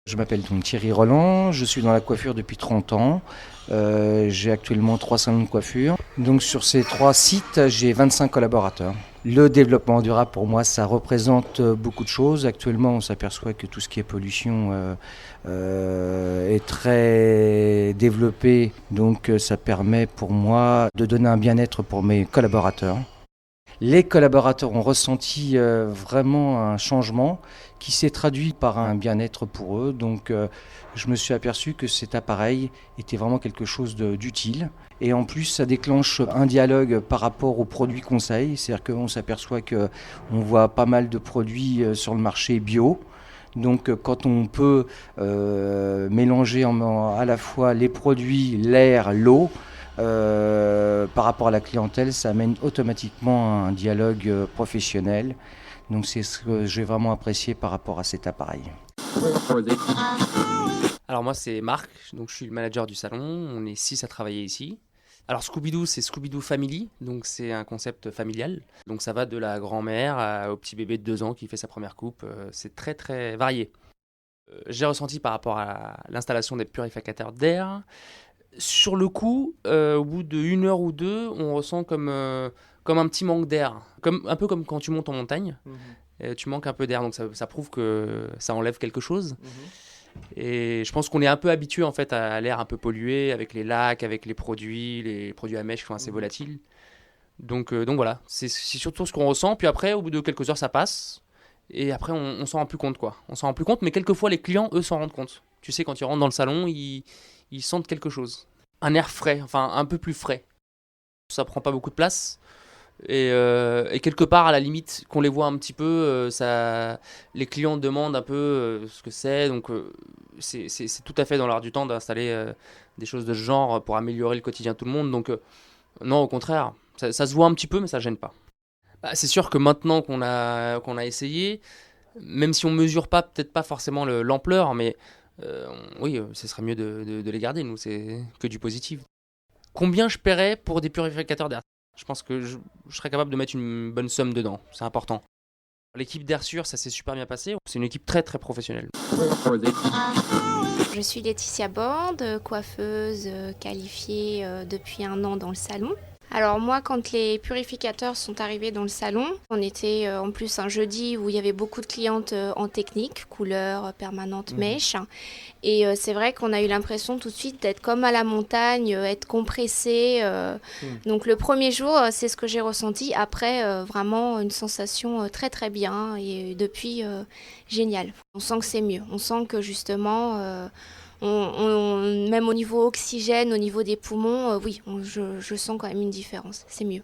Je m'appelle donc Thierry Roland, je suis dans la coiffure depuis 30 ans. J'ai actuellement 3 salons de coiffure. Donc sur ces 3 sites, j'ai 25 collaborateurs. Le développement durable, pour moi, ça représente beaucoup de choses. Actuellement, on s'aperçoit que tout ce qui est pollution est très développé. Donc ça permet pour moi de donner un bien-être pour mes collaborateurs. Les collaborateurs ont ressenti vraiment un changement qui s'est traduit par un bien-être pour eux. Donc je me suis aperçu que cet appareil était vraiment quelque chose d'utile. Et en plus, ça déclenche un dialogue par rapport aux produits conseils. C'est-à-dire qu'on s'aperçoit qu'on voit pas mal de produits sur le marché bio. Donc quand on peut mélanger à la fois les produits, l'air, l'eau, par rapport à la clientèle, ça amène automatiquement à un dialogue professionnel. Donc c'est ce que j'ai vraiment apprécié par rapport à cet appareil. Alors moi c'est Marc, donc je suis le manager du salon, on est 6 à travailler ici. Alors Scooby-Doo c'est Scooby-Doo Family, donc c'est un concept familial. Donc ça va de la grand-mère au petit bébé de 2 ans qui fait sa première coupe, c'est très très varié. J'ai ressenti par rapport à l'installation des purificateurs d'air. Sur le coup, au bout d'une heure ou deux, on ressent comme un petit manque d'air. Un peu comme quand tu montes en montagne, tu manques un peu d'air, donc ça prouve que ça enlève quelque chose. Et je pense qu'on est un peu habitué en fait à l'air un peu pollué, avec les lacs, avec les produits à mèche qui sont assez volatiles. Donc voilà, c'est surtout ce qu'on ressent. Puis après, au bout de quelques heures, ça passe. Et après, on s'en rend plus compte, quoi. On s'en rend plus compte, mais quelquefois, les clients, eux, s'en rendent compte. Tu sais, quand ils rentrent dans le salon, ils sentent quelque chose. Un air frais, enfin un peu plus frais. Ça prend pas beaucoup de place. Et quelque part, à la limite, qu'on les voit un petit peu, les clients demandent un peu ce que c'est. Donc, c'est tout à fait dans l'air du temps d'installer des choses de ce genre pour améliorer le quotidien de tout le monde. Donc, non, au contraire, ça se voit un petit peu, mais ça gêne pas. Bah, c'est sûr que maintenant qu'on a essayé, même si on mesure pas, peut-être pas forcément l'ampleur, mais oui, ce serait mieux de les garder, nous, c'est que du positif. Combien je paierais pour des purificateurs d'air? Je pense que je serais capable de mettre une bonne somme dedans, c'est important. L'équipe d'Air Sûr, ça s'est super bien passé, c'est une équipe très très professionnelle. Je suis Laetitia Borde, coiffeuse qualifiée depuis 1 an dans le salon. Alors moi, quand les purificateurs sont arrivés dans le salon, on était en plus un jeudi où il y avait beaucoup de clientes en technique, couleur, permanente, mèche. Et c'est vrai qu'on a eu l'impression tout de suite d'être comme à la montagne, être compressé. Donc le premier jour, c'est ce que j'ai ressenti. Après, vraiment une sensation très très bien. Et depuis, génial. On sent que c'est mieux. On sent que justement... même au niveau oxygène, au niveau des poumons, oui, je sens quand même une différence. C'est mieux.